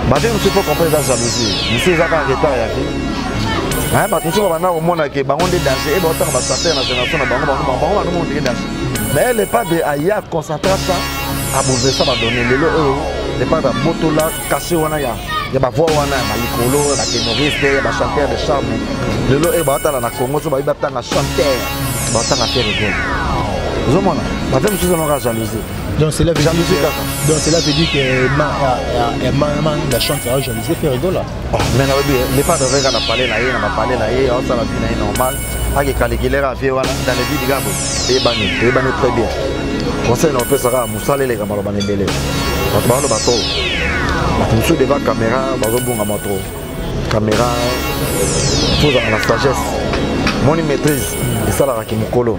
Bateau monsieur faut comprendre la jalousie. Monsieur ça va retard ya vie. Hein bateau monsieur va au monde que bango de danger et autant va santé na génération na bango no monde danger. Mais le pas de aya concentrer ça à bouleverser ça va donner le pas de botola caché wana ya. Ya ba voix wana ba likolo ba ténoriste ba chanteur de charme. Le lo e ba tala na Congo so ba tanga chanteur. Ba tanga faire rigolo. Zomona, bateau monsieur ça va jalousie. Donc cela veut dire que la chance sera jalousie fait rigoler. Mais les pas de regard à parler là, on va parler là, on ça va bien normal. Avec calculer à faire dans les vies de gabo. Et bani très bien. Conseil on peut ça musale les gamalo bani belé. On parle de bateau. Monsieur devant caméra, bazo bunga moto. Caméra faut dans la sagesse. Mon maîtrise, et ça la qui mukolo.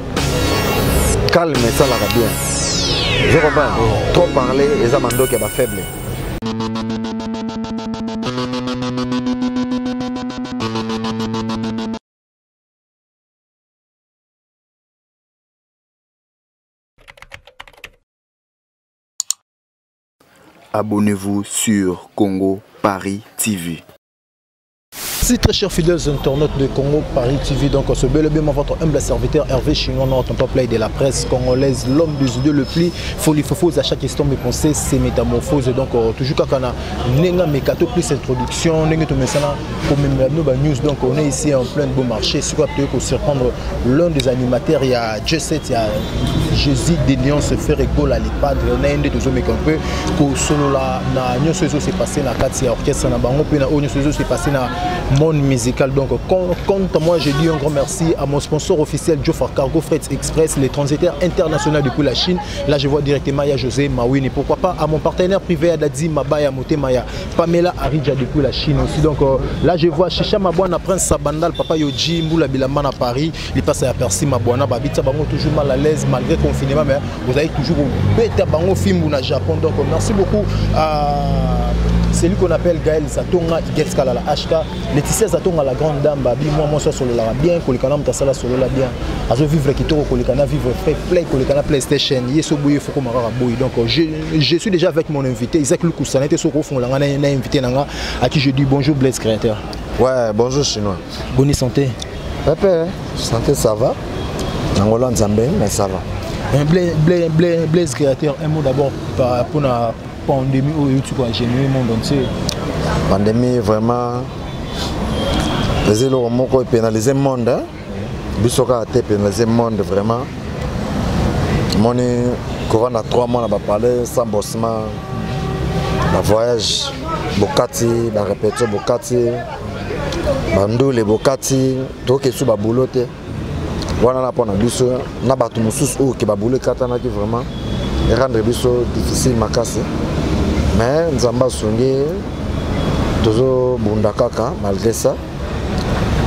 Calme ça la bien. Je comprends. Trop parler, les amando qui sont faibles. Abonnez-vous sur Congo Paris TV. Merci très chers fidèles internautes de Congo Paris TV. Donc ce bel et bien votre humble serviteur Hervé Chinois, notre temple de la presse congolaise, l'homme des idées le plus folifofos à chaque instant mes pensées, c'est métamorphose. Donc toujours quand on a nenga mekato plus introduction, nenga to mesana comme news. Donc on est ici en plein beau marché. Si vous pouvez surprendre l'un des animateurs, il y a J7, il y a Jésus des Lions se fait rigolo à l'EHPAD. On a un des deux hommes qui peut que solo la na nyo sozo s'est passé na quatre orchestre na bango puis na nyo sozo s'est passé na monde musical. Donc quand moi je dis un grand merci à mon sponsor officiel Jofar Cargo Freight Express, les transitaires internationaux depuis la Chine. Là je vois directement Maya José Mawin et pourquoi pas à mon partenaire privé Adadi Mabaya Motemaya Pamela Aridja depuis la Chine aussi. Donc là je vois Chicha Mabwana Prince Sabandal Papa Yoji Mboula Bilaman à Paris. Il passe à Percy Mabwana Babita Bango toujours mal à l'aise malgré confinement, mais vous avez toujours bêta Bango film au Japon. Donc merci beaucoup à celui qu'on appelle Gaël Zatonga Igeskala la HK, Laetitia Zatonga la grande dame, Babi, moi sur le la bien, Kolikana Mtasala sur la bien, Azo vivre Kitoko, Kolikana vivre free play, Kolikana PlayStation, Yesobouye Foko Marara Boy. Donc je suis déjà avec mon invité, Isaac Lukusana, était sur Kofon, on a invité à qui je dis bonjour Blaise Créateur. Ouais, bonjour Chinois. Bonne santé. Pépé, santé ça va. Nangola Nzambe, mais ça va. Blaise Créateur, un mot d'abord pour la pandémie où tu as généré le monde entier. Pandémie vraiment les élots ont pénalisé le monde. Bisoka a été pénalisé le monde vraiment. Mon courant à 3 mois on va parler sans bossement. Le voyage Bokati, la répétition Bokati, Bandou les Bokati, tout qui est sous Baboulote. Voilà la pona biso na batu mususu o ke babule katana ki vraiment et rendre biso difficile makasi. Mais nzamba songi tozo bunda kaka malgré ça.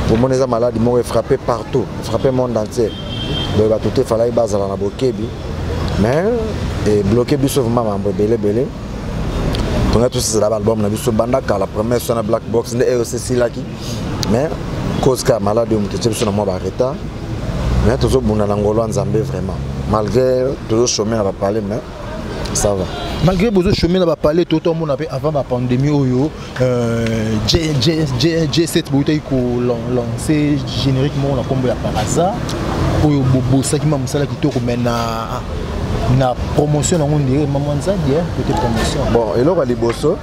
Pour mon eza malade mo frappé partout, frappé le monde entier. Donc ba tout fallait bazala na bokebi. Mais et bloqué biso vraiment mambo belé. On a tous l'album na biso bandaka la première sur la black box ne RCC là qui. Mais cause ka malade on te biso na mo ba retard. Mais toujours bon à l'Angola Nzambé vraiment. Malgré toujours chemin à parler, mais ça va. Malgré beaucoup chemin à parler, tout le monde avait avant la pandémie où J7 bouteille qu'on lancé génériquement on a combo par hasard. Pour bobo ça qui m'a montré qui tourne maintenant na promotion on dirait maman ça dire côté promotion. Bon et là on va les bosser.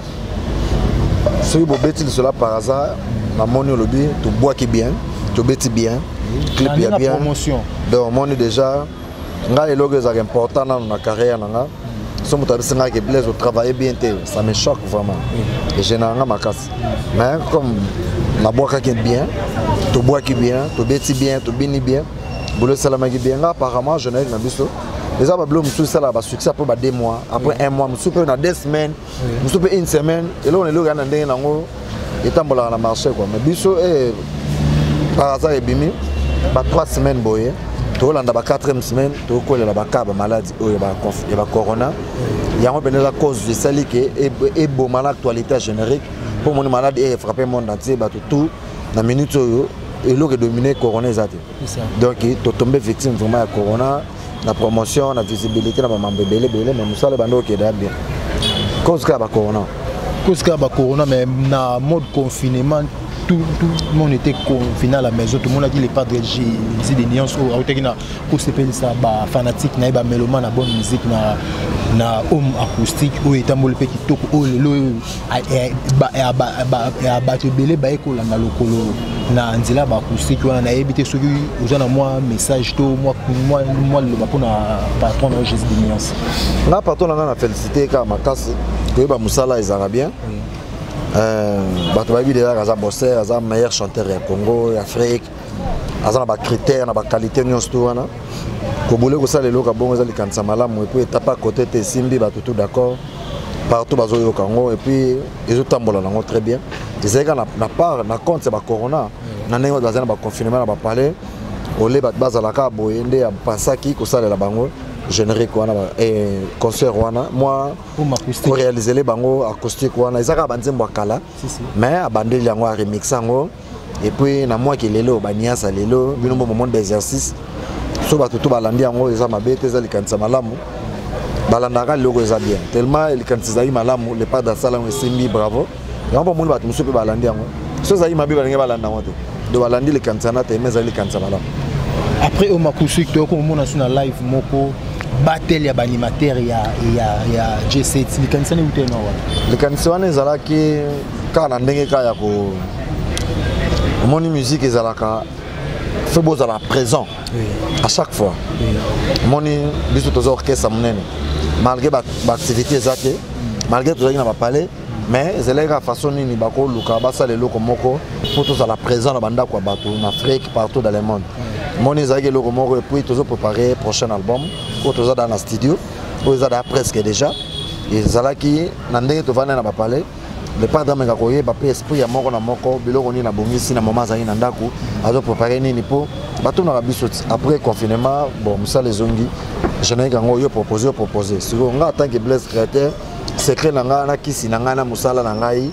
Si vous bêtez cela par hasard, la monnaie le bien, tu bois qui bien, tu bêtis bien. Clip ya bien donc moi déjà nga les logos sont importants dans ma carrière nanga so mutabisa nga que Blaise au travailler bien ça me choque vraiment et je n'ai ma casse mais comme na bois qui bien tu bois qui bien tu bêtis bien tu bini bien boulot salama qui bien apparemment je n'ai na biso les abablo musu ça là ba succès pour 2 mois après 1 mois musu peut na 2 semaines musu peut 1 semaine et là on est là na ndenge nango etambola na marché quoi mais biso par hasard et bimi 3 semaines boye to landa ba 4e semaine to kolela ba ka ba maladie o ya ba corona yango benela cause de sali que et bon mal actualité générique pour mon malade et frapper monde entier ba tout na minute yo et l'eau dominé corona ezate donc to tomber victime vraiment à corona la promotion la visibilité na ba mambe belé mais musala bando ke da bien cause ka ba corona cause que corona mais na mode confinement tout le monde était confiné à la maison, tout le monde a dit les padres j'ai des nuances au tekina pour se payer ça ba fanatique na ba mélomane na bonne musique na homme acoustique ou etambole pe kitoko o lelo ba te belé ba ekola na lokolo na nzela ba acoustique wana na ebité soki ozana moi message to moi le ba pona patron na Jésus des nuances na patron na félicité ka makasi que ba musala ils arabien bato bayebi déjà aza bosseur aza meilleur chanteur ya Congo ya Afrique aza na bacritère na bacalité nyonso to wana kobole kosala eloko bongo eza likanisa malamu epuis étape à côté te esimbi bato tout d'accord partout bazoyoka yango epuis ezotambola nango très bien ezalika na part na compte ya bacorona na ndenge bato baza na baconfinement na bapale ole bato bazalaka boye nde apasaki kosalela bango générique wana concert wana moi pour réaliser les bango acoustique wana ezaka banzembo kala mais abandeli yango a remix yango et puis na moi qui lelo baniasa lelo bino moment d'exercice so bato to balandi yango eza mabete eza likanisa malamu balandaka loko eza bien tellement likanisa zai malamu le pas d'asala ngo simbi bravo yango monde bato muso pe balandi yango so zai mabe balenge balanda ngo te do balandi likanisa na te mais zali likanisa malamu après au makusik to ko mona suna live moko battle ya animateur ya G7 likanisa ni utena wa likanisa wana ezalaki kana ndenge ka ya ko moni musique ezalaka fait beau à la présent à chaque fois moni biso tozo orchestre monene malgré ba activité zate malgré tout ça na ba parler mais zeleka façon nini bako luka basa le loko moko pour tous à la présent na banda kwa bato en Afrique partout dans le monde moni zaki loko moko et puis tozo préparer prochain album pour tozo dans la studio pour ça presque déjà et zalaki na ndenge to vana na ba parler le padre menga koye ba esprit ya moko na moko biloko ni na bongisi na moment zaki na ndako azo préparer nini pour bato na biso après confinement bon musala zongi je n'ai qu'un yo proposer sur nga en tant que Blaise créateur secret na nga na kisi na nga na musala na ngai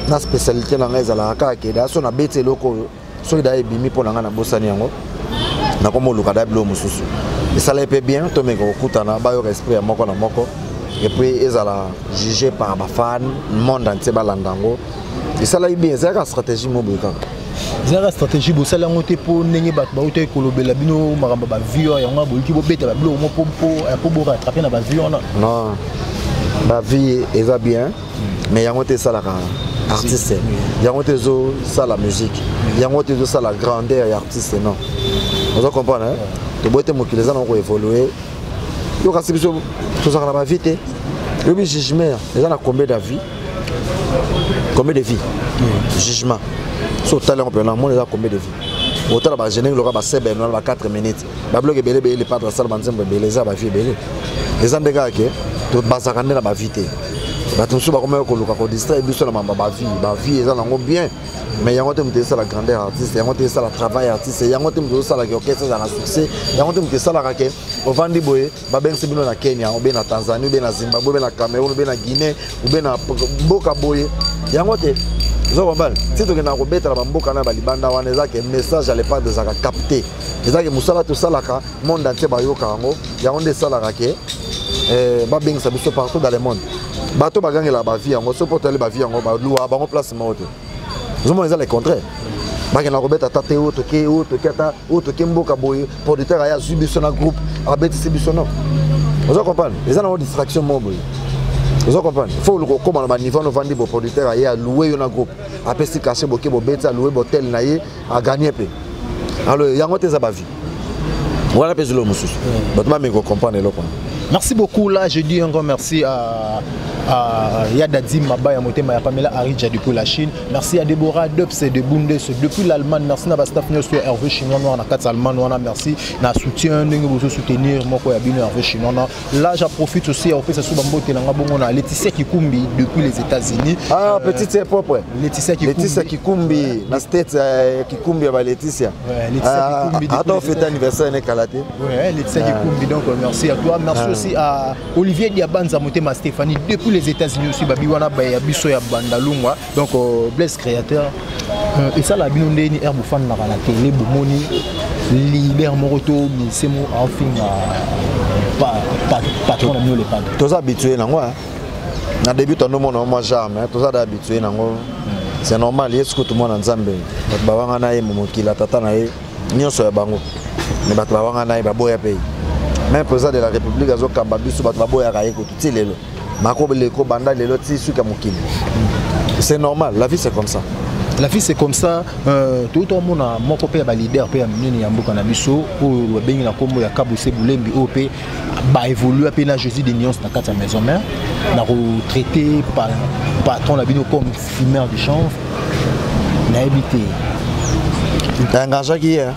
na spécialité na nga ezala ka ke da so na bete loko so da ebimi po na nga na bosani yango na komo luka da bilo mususu et ça l'est bien to me ko kutana ba yo esprit ya moko na moko et puis ezala jugé par ba fan monde entier balandango et ça l'est bien c'est la stratégie mobuka zara stratégie bo sala ngote po ndenge bato ba uté kolobela bino makamba ba view ya ngabo ki bo beta ba bilo mo po bo rattraper na ba view na non ba vie eza bien mais yango te sala ka artiste yango te zo sala musique yango te zo sala grandeur ya artiste non vous comprenez hein to boite mo kileza na ko évoluer yo kasi biso to sala ba vie te le jugement eza na combien de vie jugement so talent peut na mo eza combien de vie autant ba générer le ba sebe no ba 4 minutes ba bloquer belé les pas de sala banzembe belé za ba vie belé les andega ke to bazakande na ba vite bato so ba comme ko luka ko distraire biso na ba vie eza nango bien mais yango te mute ça la grandeur artiste yango te ça la travail artiste yango te mute ça la orchestre za na succès yango te mute ça la ke ovandi boye ba bensi bino na Kenya ou bien na Tanzanie ou bien na Zimbabwe ou bien na Cameroun ou bien na Guinée ou bien na mboka boye yango te zo bambal si to ke na ko beta na mboka na ba libanda wana eza ke message à l'époque de za capter eza ke musala to sala ka monde entier ba yoka yango nde sala ka ke ba bengisa biso partout dans le monde bato bagangela ba vie yango so porter ba vie yango ba lua ba place moto nous sommes les contraires baki na robeta tate auto ke mboka boy producteur aya subiso na groupe abeti sibiso non vous comprenez les ana distraction mobo vous comprenez faut le comment na niveau no vandi bo producteur aya louer yo na groupe apesi cacher boke bo beta louer botel na ye a gagner pe alors yango te za ba vie voilà pe zolo mususu bato ba me comprendre le point. Merci beaucoup. Là, je dis encore merci à Yadadim Mabaya Motema ya Pamela Aridja depuis la Chine. Merci à Deborah Dubs de Bundes depuis l'Allemagne. Merci à Bastaf sur Hervé Chinois na 4 Allemands. Merci na soutien de vous soutenir Moko ya bino Hervé Chinois. Là, j'en profite aussi au fait ça sous Bambote na bongo na Laetitia Kikumbi depuis les États-Unis. Ah, petite propre. Laetitia Kikumbi na state Kikumbi ba Laetitia. Ouais, Laetitia Kikumbi. Attends, fête anniversaire ne Kalaté. Ouais, Laetitia Kikumbi donc merci à toi. Merci aussi à Olivier Diabanza Motema Stéphanie depuis les États-Unis aussi babiwana ya biso ya bandalungwa donc Blaise créateur et ça la binonde ni herbe fan na la télé bomoni libère moroto mi semo enfin patron na mieux les pas tous habitués na moi Na début ton nom moi jamais tout ça d'habitué nango. C'est normal, il y a ce que tout le monde en Zambie. Babanga na ye momokila tata na ye nyonso ya bango. Mais babanga na ye baboya pays. Même président de la République azo kamba biso baboya ka ye ko tout lelo. Mako beleko banda lelo ti suka mokili. C'est normal, la vie c'est comme ça. La vie c'est comme ça. Tout le monde a mon copain leader pe amini ya mboka na biso o bengi na kombo ya Kabuse Bulembi OP ba évoluer pe na Jésus de nuance na kata maison mère na retraité par patron la bino comme fumeur de chanvre na habité. Engagé qui est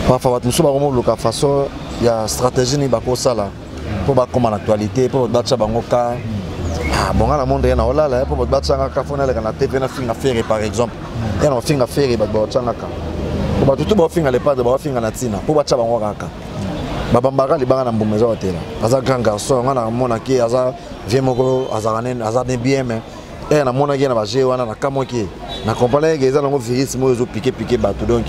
parfois nous sommes vraiment loka façon il y a stratégie ni bako sala pour ba comme l'actualité pour battre bango ka. Ah bon la monde na ola la pour battre nga ka fona la na TV na finga faire par exemple. Et na finga faire ba battre nga ka. Pour battre tout ba finga le pas de ba finga na tina pour battre bango ka. Babambaka libanga na mbumeza hotela. Aza grand garçon ngana mona ki aza vie moko azarane azane bien mais et na mona ki na ba je wana na kamoki. Na compagnie que ça ngo virus mo zo piquer bateau donc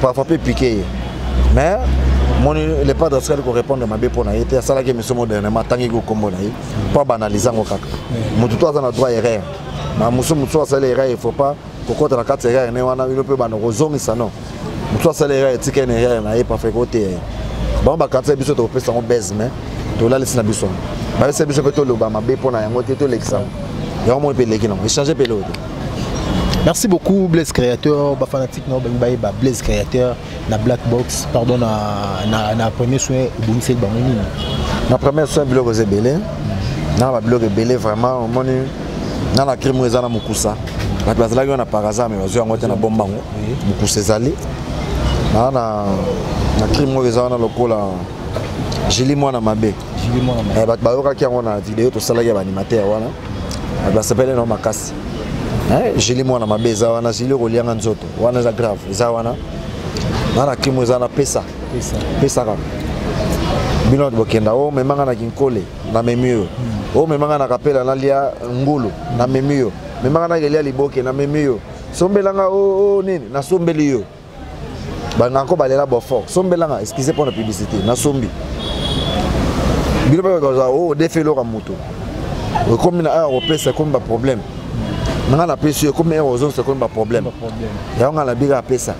parfois peut piquer. Mais le pas de ça ko répondre ma bé pour na été ça là que monsieur modernement tangi ko kombo na yi pas banaliser ngo kaka. Mutu to azana droit erreur. Na musu ça l'erreur il faut pas kokota na kati erreur ne wana il peut bana ko zongisa non. Mutu ça l'erreur etika na erreur na yi pas fait côté. Bon ba kati biso to pesa ngo baise mais to la laisse na biso. Ba se biso to lo ba ma bé pour na yango to l'exemple. Yo mo pe leki non échanger pe l'autre. Merci beaucoup Blaise Créateur, ba fanatique no ba Blaise Créateur na Black Box, pardon na premier soin Boumsek Bamoni. Na premier soin blog Zebele. Na ba blog Belé vraiment moni na la crime ezana mukusa. La place là on a par hasard mais bazo ngote na bombango. Mukusa ezali. Na crime ezana lokola Jili mwana mabe. Jili mwana mabe. Ba yoka ki ngona vidéo to sala ya ba animateur wana. Ba s'appelle no makasi. Jili mwana mabeza wana jili kolianga nzoto wana za grave za wana na kimo za na pesa ka bino bokenda o memanga na kinkole na memio o memanga na kapela na lia ngulu na memio memanga na gelia liboke na memio sombelanga o nini na sombeli yo banga ko balela bofo sombelanga excusez pour la publicité na sombi bino ba za o defelo ka moto comme na a pesa comme ba problème. Nanga la pêche comme raison c'est comme un problème. Il y a la biga pesa.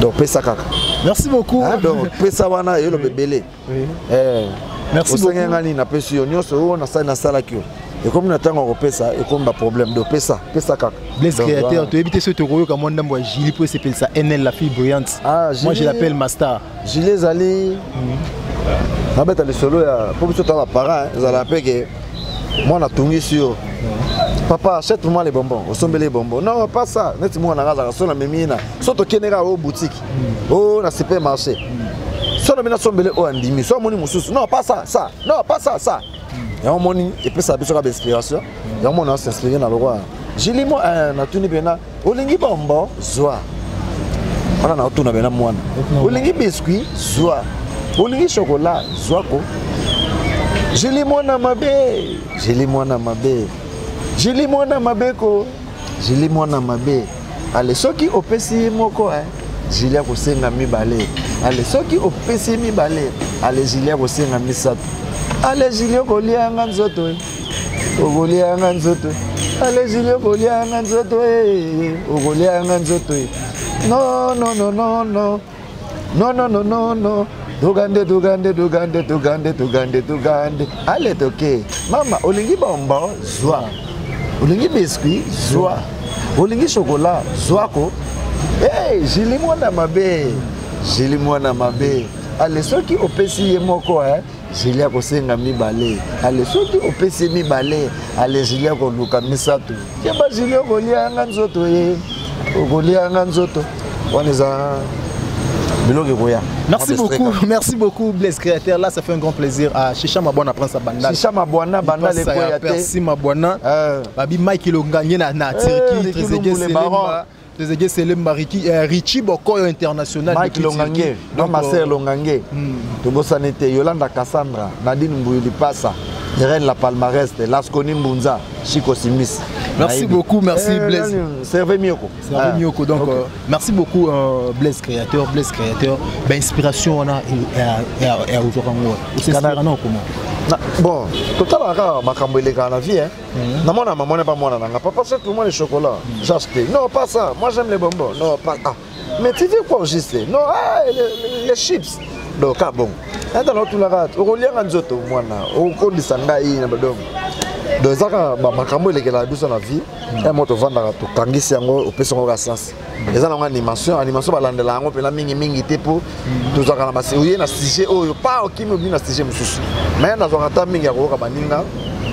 Donc pesa kaka. Merci beaucoup. Donc pesa wana et le bébé. Merci beaucoup. Ngani na pêche nyonso na sa na sala kio. Et comme na tango pesa et comme un problème de pesa kaka. Blaise Créateur, tu éviter ce toro comme on ndambo Jili pour s'appeler ça NL la fille brillante. Moi je l'appelle Master. Jili Zali. Na beta le solo ya pour tout ta parent, ça l'appelle que moi na tungi sur papa achète-moi les bonbons, au sommet les bonbons. Non, pas ça. Net-moi na raza sur la memina. Soto kenera au boutique. Oh, na supermarché. Sur la memina sombele au andimi. Sur moni mususu. Non, pas ça, ça. Non, pas ça, ça. Et on moni et puis ça a besoin d'inspiration. Et on moni s'inspirer dans le roi. J'ai li moi na tuni bena. Olingi bonbon, joie. On a tuna bena moi. Olingi biscuit, joie. Olingi chocolat, joie ko. J'ai li moi na mabe. J'ai li moi na mabe. Jili mwana mabeko, jili mwana mabe. Ale soki opesi moko jili ya kosenga mibale. Ale soki opesi mibale, ale jili ya kosenga misatu. Ale jili ya kolia nga nzoto. Ogolia nga nzoto. Ale jili ya kolia nga nzoto. Ogolia nga nzoto. No no no no no. No no no no no. Dugande dugande dugande dugande dugande dugande. Ale toke. Mama olingi bombo zwa. Olingi biscuit, joie. Olingi chocolat, joie ko. Hey, jili mwana mabe. Jili mwana mabe. Ale soki opesi ye moko jili ya kosenga mibale. Ale soki opesi mibale, ale jili ya koluka misatu. Keba jili ya kolia nga nzoto ye. Okolia nga nzoto. Waneza Merci beaucoup Blaise Créateur. Là ça fait un grand plaisir à Chicha Mabwana prendre sa banda. Chicha Mabwana banda les koyate. Merci Mabwana. Babi Mike Longanye na Turquie, Trezeguet Selemba Richie Bokoyo international. Mike Longanye, non ma sœur Longanye. Togo sanité Yolanda Cassandra, Nadine Mbouili Passa, Irène La Palmarès, Lasconi Mbunza, Chico Simis. Merci beaucoup, merci Blaise. Servez Mioko. Servez Mioko. Donc, merci beaucoup Blaise Créateur. Blaise Créateur, inspiration on a aujourd'hui. Vous s'inspirez comment? Bon, total ma cambré dans la vie, hein. Non, mon maman n'est pas moi, papa, c'est tout le monde le chocolat. J'ai acheté. Non, pas ça. Moi, j'aime les bonbons. Non, pas. Ah. Mais tu veux quoi juste? Non, les chips. Donc, ah bon. Dans l'autre, on relie un autre, moi, on compte des sandailles, donc ça ma cambré les gars dans la vie. Et moi, tu vas dans tout kangisi yango, au peso au sens. Les gens ont animation balande la ngo, pela mingi tepo. Tout ça quand on a sujet, oh, pas qui me vient à sujet monsieur. Mais dans un temps mingi yako kabaninga.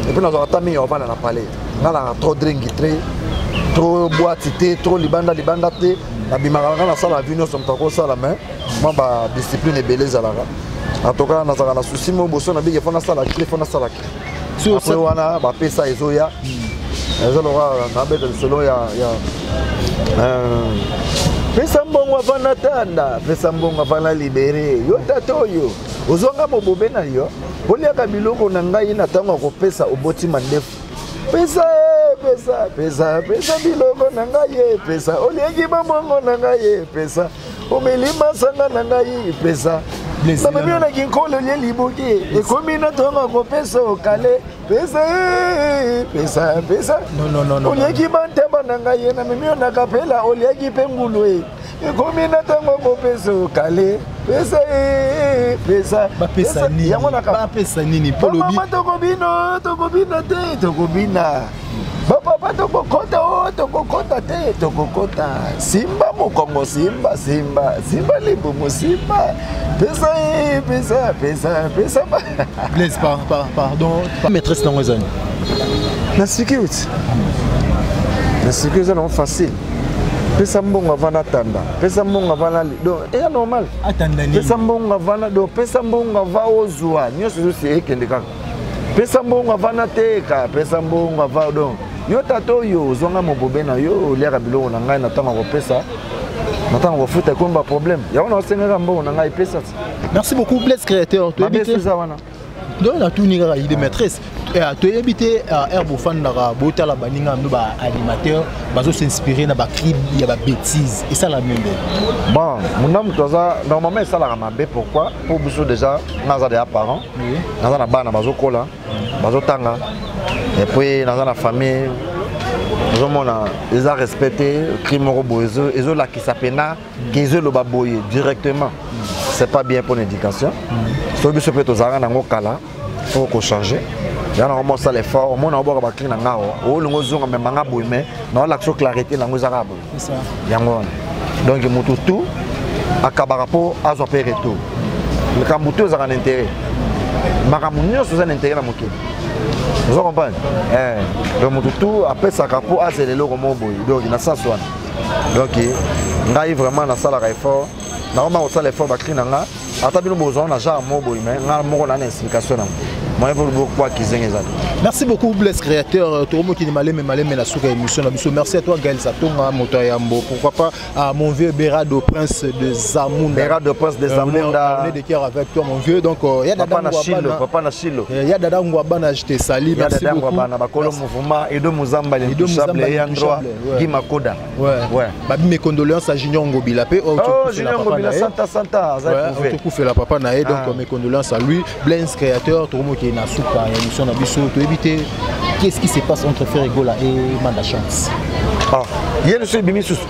Et puis dans un temps mingi on va dans la palais. Dans la trop drink trop boîte trop libanda té. La bimara na sala vie nous sommes encore ça la main. Moi ba discipline et beleza la. En tout cas dans la souci mo bosso na bigi fona sala clé fona sala. Après wana ba pesa ezoya. Ezolora na bete solo ya pesa mbongo vana tanda pesa mbongo vana libéré yo tatoyo ozonga bobobe na yo boliaka biloko na ngai na tango ko pesa oboti mandefu pesa biloko na ngai pesa oliaki mbongo na ngai pesa omelima sanga na ngai pesa na mimi na kinkolo le liboki e komina tonga ko pesa okale pesa non oliaki banteba na ngai na mimi na kapela oliaki pengulu e komina tonga ko pesa okale pesa nini polo bi tokobina Papa tokokota te tokokota simba mokongo simba libumu simba pesa Blaise pardon maîtresse dans les années la sécurité non facile pesa mbongo avana tanda pesa mbongo avana donc c'est normal pesa mbongo avana donc pesa mbongo ava ozwa nyonso zo ekende kaka pesa mbongo avana teka pesa mbongo ava donc yo tato yo zonga mobobe na yo liaka biloko na ngai na tanga ko pesa na tanga ko futa ko ba problème ya wana osenga mbongo na ngai pesa. Merci beaucoup Blaise créateur tu habite ça wana donc la tuninga il est maîtresse tu habité à Herbofan na bota la baninga no ba animateur bazo s'inspirer na ba crib ya ba bêtise et ça la même bon mon homme toza normalement ça la mabe pourquoi pour biso déjà naza des parents naza na bana bazo kola bazo tanga. Et puis dans la famille, ils ont respecté le crime roboiseux, ils ont la qui s'appelle qu'ils ont le baboyer directement. C'est pas bien pour l'éducation. Si vous avez des arts dans kala, il faut changer. Il y a un ça l'effort, on a un bon bakri na ngao, on le ngozo ngam manga boyme, na l'action clarté na ngozo arabo. C'est ça. Yango. Donc mututu akabarapo azope retour. Le kambuto za un intérêt. Makamunyo so za un intérêt na moké. Vous comprenez? Donc tout après ça capo à c'est le logo boy. Donc il a ça soit. Donc on arrive vraiment dans ça la effort. Normalement on ça l'effort bakri nanga. Ata bino besoin na ja mo boy mais nga mo na explication. Moi je veux beaucoup qu'ils aient ça. Merci beaucoup Blaise créateur Toromo qui malé la souka émission la biso. Merci à toi Gaël Satonga Motoyambo. Pourquoi pas à mon vieux Berado Prince de Zamunda. Berado Prince de Zamunda. On est de cœur avec toi mon vieux donc il y a papa na Chilo. Il y a dada ngwabana je te salue. Merci beaucoup. Ngwabana bakolo mouvement Edo Muzamba les touchables et endroit Gimakoda. Ouais. Babi mes condoléances à Junior Ngobila pe. Oh Junior Ngobila Santa ça prouvé. On fait la papa naé donc mes condoléances à lui Blaise créateur Toromo qui na souka émission na biso to éviter qu'est-ce qui se passe entre Ferregola et Manda Chance. Ah, hier je suis bimisus.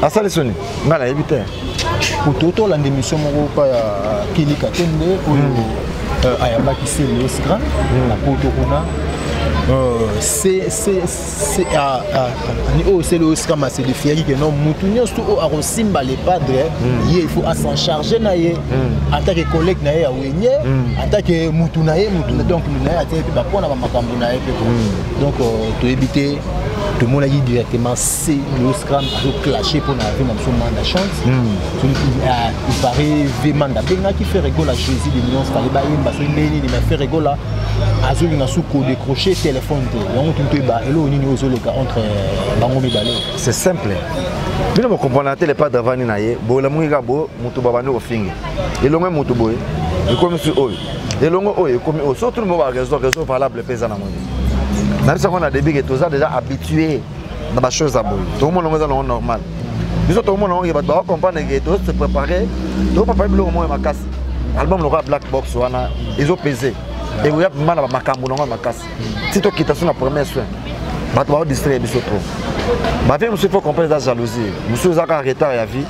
Asa lesoni. Ngala éviter. Pour toto la émission moko pa ya Kilika Tende ou ayamba qui c'est le Oscar na poto kuna c'est le Oscar mais c'est le fieri que non mutunyo sto a rosimba les padres il faut à s'en charger na ye en tant que collègue na ye a wenye en tant que mutuna donc na ya te ba pona ba makambo na ye donc to éviter tout le monde a dit directement c'est le Oscar a clashé pour na vie son Manda Chance il paraît vraiment da qui fait rigoler Jésus de millions fallait ba yimba so ndeni ni fait rigoler azoli na suko décrocher téléphone yango tunto ba elo nini ozoleka entre bango mibale c'est simple bino mo comprendre les pas d'avani na ye bo la munga bo mutu babani ofingi elongo mutu boye e comme si oyo elongo oyo comme surtout mo ba raison valable pesa na moni na ça qu'on a début que tous déjà habitué dans ma chose à boye tout le monde est dans normal biso tout le monde on va comprendre que tout se préparer tout pas le moment ma casse album loka Black Box wana ils ont pesé et vous y a mal à makambo na makasi si to kita sur la première soin ba to distraire biso trop ba fait monsieur faut comprendre la jalousie monsieur zaka retard ya vie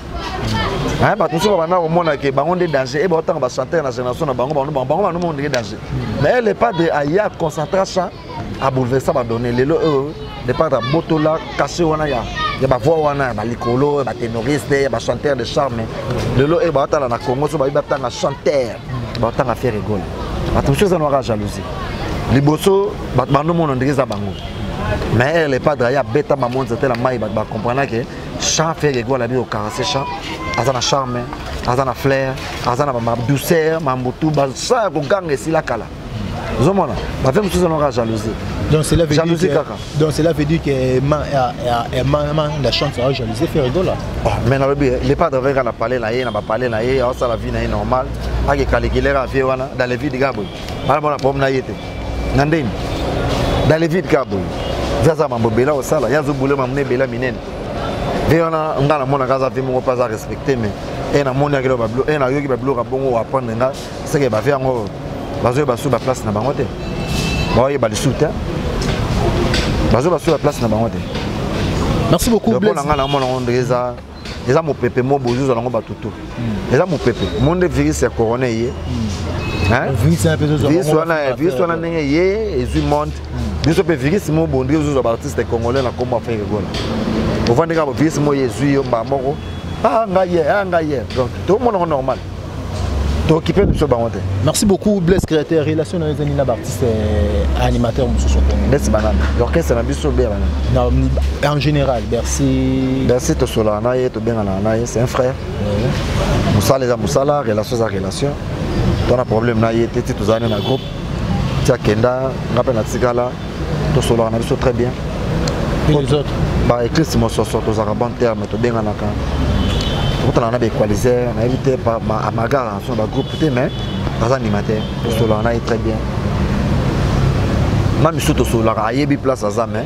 hein ba monsieur ba na au monde que bango de danger et ba autant ba chanter na génération na bango bango monde de danger mais elle est pas de aya concentration à bouleverser ba donner les de pas de botola caché wana ya ba voix wana ba likolo ba ténoriste ba chanteur de charme le lo e ba tala na Congo so ba tanga chanteur ba tanga faire rigoler ba monsieur ça noira jalousie liboso ba bando monde ndeza bango mais elle est pas derrière bêta maman c'était la maille ba comprendre que chant faire rigoler bi au caractère chant azana charme azana flair azana ba douceur mambutu ba ça ko ganga si la kala zomona ba fait monsieur ça noira jalousie. Donc cela veut dire que la chance sera jalousie fait rigoler. Mais les pas de vrai qu'on a parlé là, on a parlé là, ça la vie est normale. Avec calculer la vie dans les vies de Gabo. Alors on a pas mené été. Nandine. Dans les vies de Gabo. Zaza mambobela au sala, yazo boule mamne bela minen. Veona ngana mona gaza vie mon pas à respecter mais et na mona gelo bablo et na yogi bablo ka bongo apprendre na c'est que ba faire ngo bazo ba sous ba place na bangote. Ba y ba le soutien. Bazo ba sur la place na bango te. Merci beaucoup Blaise. Bon nga na mona ondeza eza mo pepe mo bozu zo lango batuto. Eza mo pepe. Monde virus ya corona ye. Hein? Virus un peu zo. Virus wana ndenge ye ezu monde. Biso pe virus mo bondi zo ba artiste congolais na komba faire gola. Au vendre ka virus mo yezu yo mba moko. Ah nga ye. Donc tout le monde normal. Occupé de ce bangote. Merci beaucoup Blaise créateur relation dans les animateurs artistes animateurs mususu Congo. Merci banane. L'orchestre na biso be banane. En général, merci. Merci to sola na ye to benga na ye, c'est un frère. Musala relation za relation. Ton a problème na ye tete to zane na groupe. Tia kenda ngapa na tsikala to sola na biso très bien. Et les autres ba écrit mo so to za bon terme to benga na ka. On a des coalisés, on a évité par Amagara, son groupe, mais les animateurs, on a très bien. Même si on a une place à Zame,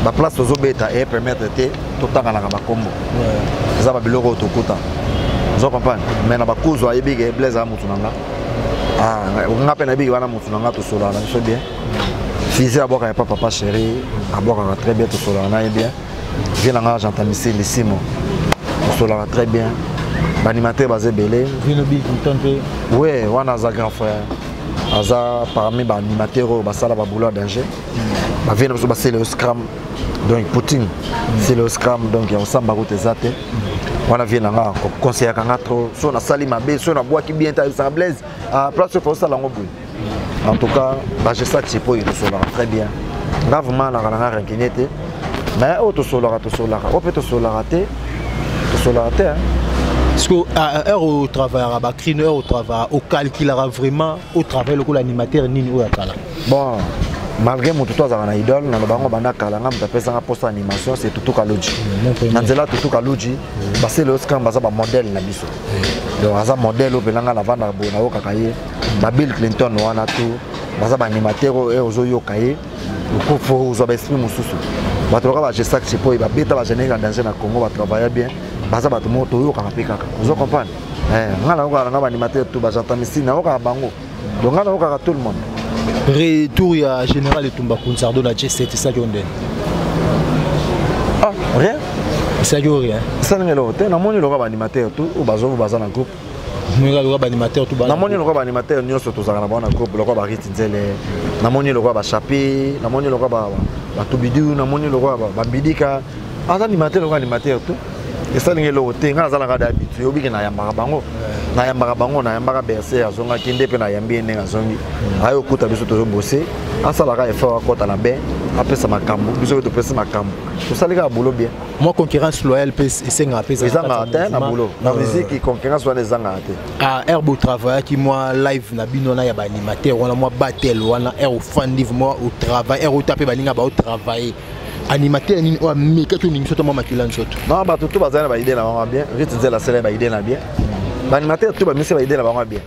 la place aux obéta et permettre de tout le temps à la Combo. Ça va bien le Kota. Vous comprenez? Mais on a beaucoup de Blaise à Moutounanga. On a peine à Big Wana Moutounanga, tout cela, c'est bien. Fils à boire, papa chéri, à boire très bien, tout cela, on a bien. Viens en argent, ici, les Simons. Cela très bien. L'animateur basé belé. Oui, on a un grand frère. Aza parmi les animateurs basala baboula danger. Ba vient c'est le scrum. Donc Poutine, c'est le scrum donc il y a ensemble route zate. On a vient là conseiller kanga trop. So na sali mabe, so na bois qui bien ta ça Blaise. À place pour ça lango boui. En tout cas, bah je sais que c'est pour il cela très bien. Gravement na kana renkinete. Mais auto solara to solara. On peut to solara té. Parce qu'à heure au travail, à heure au travail, au calculera vraiment au travail le l'animateur ni au kala. Bon, malgré mon tuto à idole, dans le bango banda kala, on a fait un poste d'animation, c'est tout kaluji. Nanzela tout kaluji, c'est le scam basa ba modèle na biso. Donc asa modèle au belanga la vanda bo na o kakaye, ba Bill Clinton wana tout, basa ba animateur et ozo yo kaye, ko fo zo ba esprit mususu. Ba troka ba gesta que pour ba beta ba générer dans na Congo ba travailler bien. Baza bato moto yo ka peka ka. Vous comprenez? Ngala ko nga animateur tout ba janta misi na ka bango. Donc ngala ko ka tout le monde. Retour ya général Etumba Kunsardo na G7 ça qui on donne. Ah, rien? Ça qui rien. Ça ngelo te na moni lo ka animateur tout ou bazo baza na groupe. Mwega lo ka animateur tout ba. Na moni lo ka animateur nyoso to zaka na ba na groupe lo ka ba ritinzele. Na moni lo ka ba chapi, na moni lo ka ba tubidu, na moni lo ka ba bidika. Asa animateur lo ka animateur tout. Et ça n'est pas le thé, on a l'habitude, on a yambarabango, na yambarabango, na yambara bercer, on a kinde pe na yambi ne ngazongi. Ayo kuta biso tozo bosser, asa la ka effort kota na ben, après ça makambo, biso to pesa makambo. To ça les gars boulot bien. Moi concurrence loyale pe esenga pe ça. Ezanga ate na boulot. Na musique concurrence wana ezanga ate. Ah herbe au travail qui moi live na bino na ya ba animateur, wana moi battle, wana herbe fan livre moi au travail, herbe taper ba linga ba au travail. Animateur ni o meka to ni soto mama kilan soto. Non ba tout bazana ba idée na ba bien. Rite nzela sele ba idée na bien. Ba animateur tout ba misi ba idée na ba bien.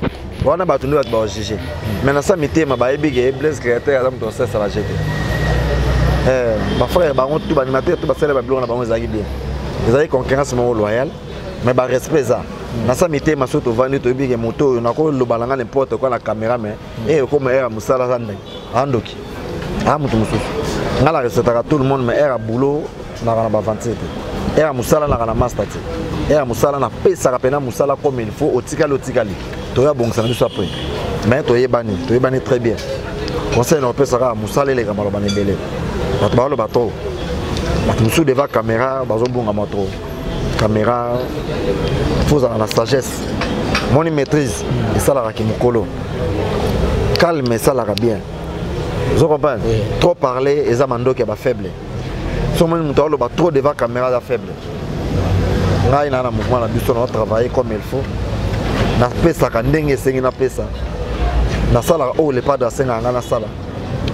Wana ba tundu ba juger. Mais na ça mitema ba ebige Blaise créateur azam to ça va jeter. Ba frère ba on tout ba animateur tout ba sele ba blona ba on zagi bien. Ils avaient concurrence mon loyal mais ba respect ça. na sa mité masoto vandi to bi ke moto na ko lo balanga n'importe quoi la caméra mais et comme era musala zande andoki mutu mususu ngala recetaka tout le monde mais era boulot na kana ba 27 era musala na kana master era musala na pesa kapena musala comme il faut otikali to ya bongisa na biso après mais to yebani très bien conseil na pesa ka musala le kamalo bana belé bato ba lo bato bato musu devant caméra bazo bonga moto caméra faut avoir la sagesse mon maîtrise et ça la ki mukolo calme ça la bien vous comprenez trop parler et ça mando qui ba faible so mon muto lo ba trop devant caméra da faible ngai na mouvement na biso na travailler comme il faut na pesa ka ndenge sengi na pesa na sala o le pas da senga na sala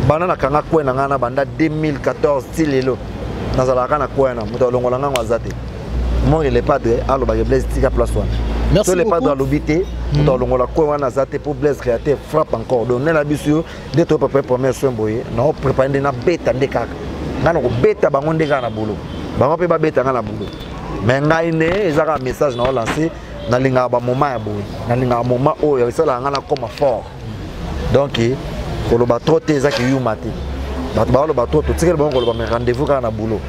bana na kanga kwena ngana banda 2014 tilelo na sala kana kwena muto longola ngwa zate moi il est pas de allo ba Blaise tika place one merci le pas de l'obité muto longola kwena zate pour Blaise créateur frappe encore donc na biso de to papa premier soin boye na préparer na beta ndekaka ngana ko beta bango ndeka na boulot bango pe ba beta ngana boulot mais ngai ne ezaka message na lancer na linga ba moment ya boye na linga moment oyo sala ngana comme fort donc ko lo ba trop te ezaki yumate bato ba lo ba trop to tikele bango ko lo ba rendez-vous kana na boulot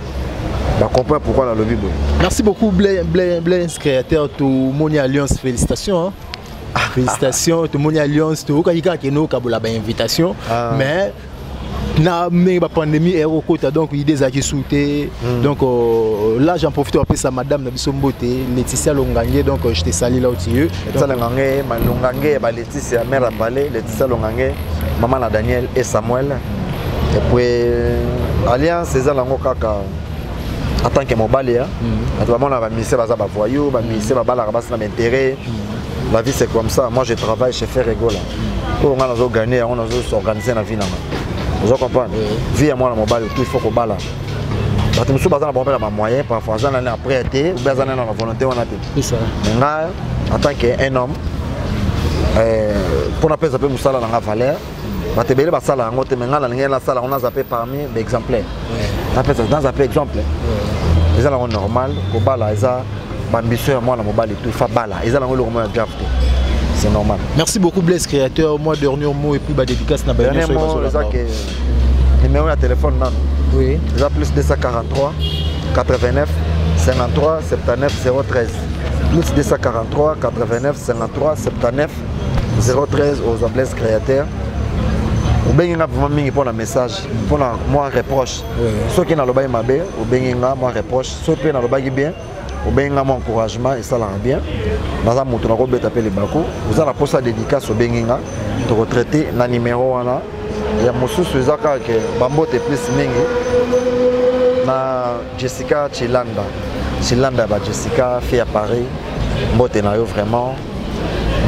ba comprendre pourquoi na lobi boye. Merci beaucoup Blaise créateur to Moni Alliance, félicitations hein. Félicitations to Moni Alliance to ka yika ke no ka bola ba invitation mais na mais la pandémie est au côté donc il des qui souté donc là j'en profite pour appeler sa madame na biso mbote Laetitia Longange donc je te salue là au tieux Laetitia Longange ma Longange ba Laetitia mère à parler Laetitia Longange maman na Daniel et Samuel et puis alliance c'est ça lango kaka en tant que mobile hein vraiment on a mis ça ba voyou ba mis ça ba la rabas na intérêt la vie c'est comme ça moi je travaille chez Ferrego là pour on a gagner on a s'organiser na vie na vous comprenez vie à moi la mobile tout il faut qu'on bala bato musu bazana ba ma moyen parfois ça na après été ou bazana na volonté on a été c'est ça nga en tant qu'un homme pour na pesa pe musala na valeur batebele basala ngote menga na ngena sala on a zappé parmi d'exemplaires na pesa dans un exemple les gens normal ko bala eza ambition moi la mobile tout fa bala eza na ngolo comme grave c'est normal. Merci beaucoup Blaise créateur moi dernier mot et puis ba dédicace na ba numéro de téléphone non oui déjà plus 243 89 53 79 013 plus 243 89 53 79 013 aux Blaise créateur ou bien nga vraiment mingi pour la message pour moi reproche ceux qui na loba mabe ou bien nga moi reproche ceux qui na loba bien ou bien mon encouragement et ça l'a bien dans un moto na ko beta pe le bako vous allez poser dédicace au benginga to retraiter na numéro wana ya mosusu ezaka ke bambote plus mingi na Jessica Chilanda ba Jessica fait à Paris mbote na yo vraiment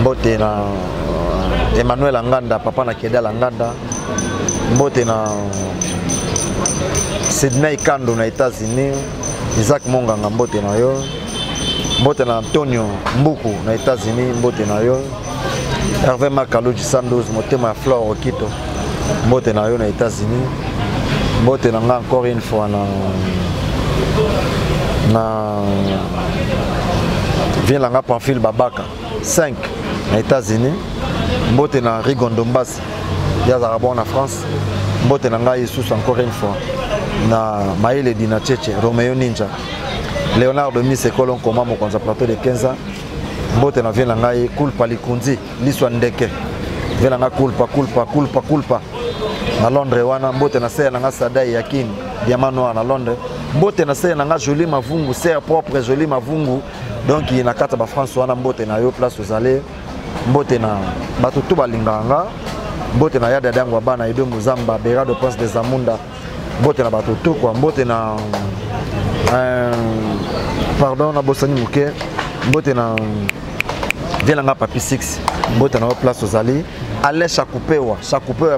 mbote na Emmanuel Anganda papa na Kedala Anganda mbote na Sydney Kando na États-Unis Isaac Monganga mbote na yo mbote na Antonio Mbuku na États-Unis mbote na yo Hervé Makaloji Sandos motema ya Flore Okito mbote na yo na États-Unis mbote na nga encore une fois na vient la nga Pamphile Babaka 5 na États-Unis mbote na Rigondo Mbasi ya Zarabon na France mbote na nga Jesus encore une fois na Maïle Dina Tchétché Romeo Ninja Leonardo Mise Kolon Koma mokonza plateau de 15 ans mbote na vient la nga Kulpa Likunzi Liswa Ndeke vient la nga Kulpa na Londres wana mbote na se na nga Sadai Yakin Diamano na Londres mbote na se na nga Jolie Mavungu serre propre Jolie Mavungu donc il na kata ba France wana mbote na yo place aux allées mbote na bato to balinganga mbote na yada dango bana Edo Muzamba Berado Prince des Amunda mbote na bato to kwa mbote na pardon na Bosani Muke mbote na Velanga Papi 6 mbote na place aux allées Ale Chakupewa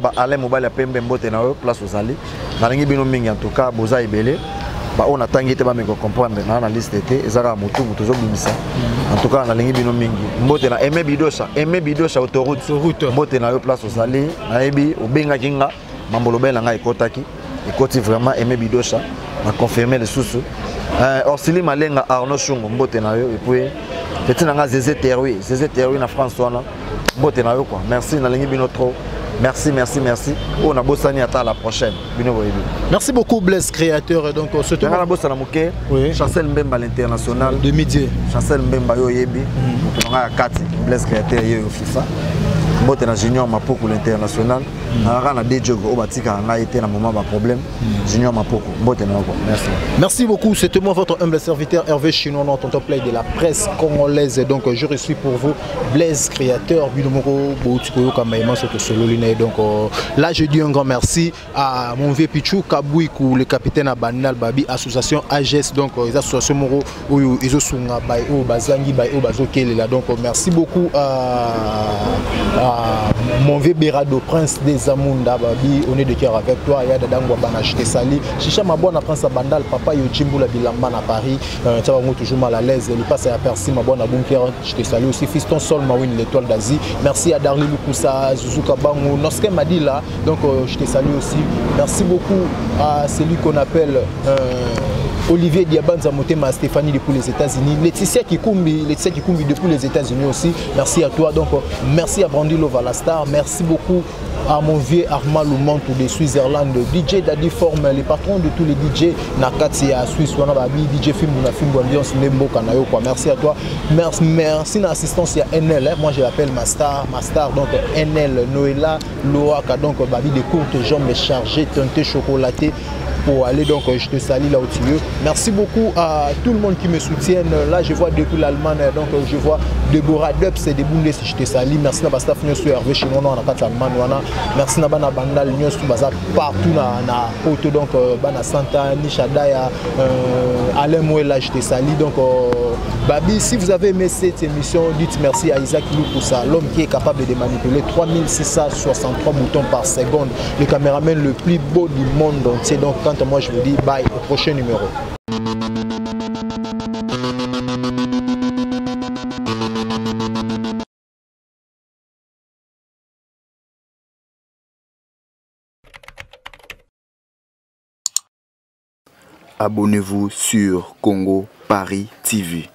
ba Ale mobile pembe mbote na place aux allées na lingi bino mingi en tout cas boza ibele ba on atangi te ba me comprendre na liste été ezaka mutu zo bimisa en tout cas na lingi bino mingi mbote na Aimé Bidosha autoroute mbote na yo place aux allées na ebi obenga kinga mambolo bela nga ekoti vraiment Aimé Bidosha a confirmé le sous Orsili Malenga Arnaud Chungo mbote na yo et puis petit nanga Zézé Teroui na France wana mbote na yo quoi merci na lingi bino trop merci on a bossani à la prochaine merci beaucoup Blaise créateur donc surtout na bossana moké Chancel Mbemba l'international de midi Chancel Mbemba yo yebi on a 4 Blaise créateur yo FIFA mbote na Junior Mapoko l'international na Dejogo o batika nga été na moment ba problème Junior Mapoko mbote na ko merci beaucoup c'était moi votre humble serviteur Hervé Chinois dans ton play de la presse congolaise donc je reçois pour vous Blaise créateur binomoko boutiko kamaima sur solo lina donc là je dis un grand merci à mon vieux Pichou Kabouikou le capitaine à Banal Babi association AGS donc les associations moro oyo ezosunga bay o bazangi bay o bazokelela donc merci beaucoup à mon vieux Berado prince des Amunda Babi on est de cœur avec toi ya dadangwa bana jete sali chicha mabona prince Bandal papa yo Chimbula bilamba na Paris ça va toujours mal à l'aise il passe à Percy mabona bunker jete sali aussi fiston Sol Mawin l'étoile d'Asie merci à Darli Lukusa Zuzuka Bango Noske Madi là donc jete sali aussi merci beaucoup à celui qu'on appelle Olivier Diabanza Motema Stéphanie depuis les États-Unis, Laetitia Kikumbi depuis les États-Unis aussi. Merci à toi. Donc merci à Brandy Lova la star. Merci beaucoup à mon vieux Armand Loumantou de Switzerland, DJ Daddy Forme, les patrons de tous les DJ Nakati à Suisse, DJ Film Ambiance Nembo Kanayo quoi. Merci à toi. Merci l'assistance à NL. Moi je l'appelle ma star donc NL Noëlla Loaka donc babi de courtes jambes chargées teintées chocolatées. Pour aller donc je te salue là au milieu. Merci beaucoup à tout le monde qui me soutiennent. Là je vois depuis l'Allemagne donc je vois Deborah Dubs et des Bundes je te salue. Merci à Bastaf Nyosu Hervé Chinois on a pas Allemagne wana. Merci à Bana Bandal Nyosu baza partout na Poto donc Bana Santa Nishadaya Alain Mouela je te salue donc Babi si vous avez aimé cette émission dites merci à Isaac Lukusa l'homme qui est capable de manipuler 3663 boutons par seconde, le caméraman le plus beau du monde entier donc quand moi je vous dis bye au prochain numéro. Abonnez-vous sur Congo Paris TV.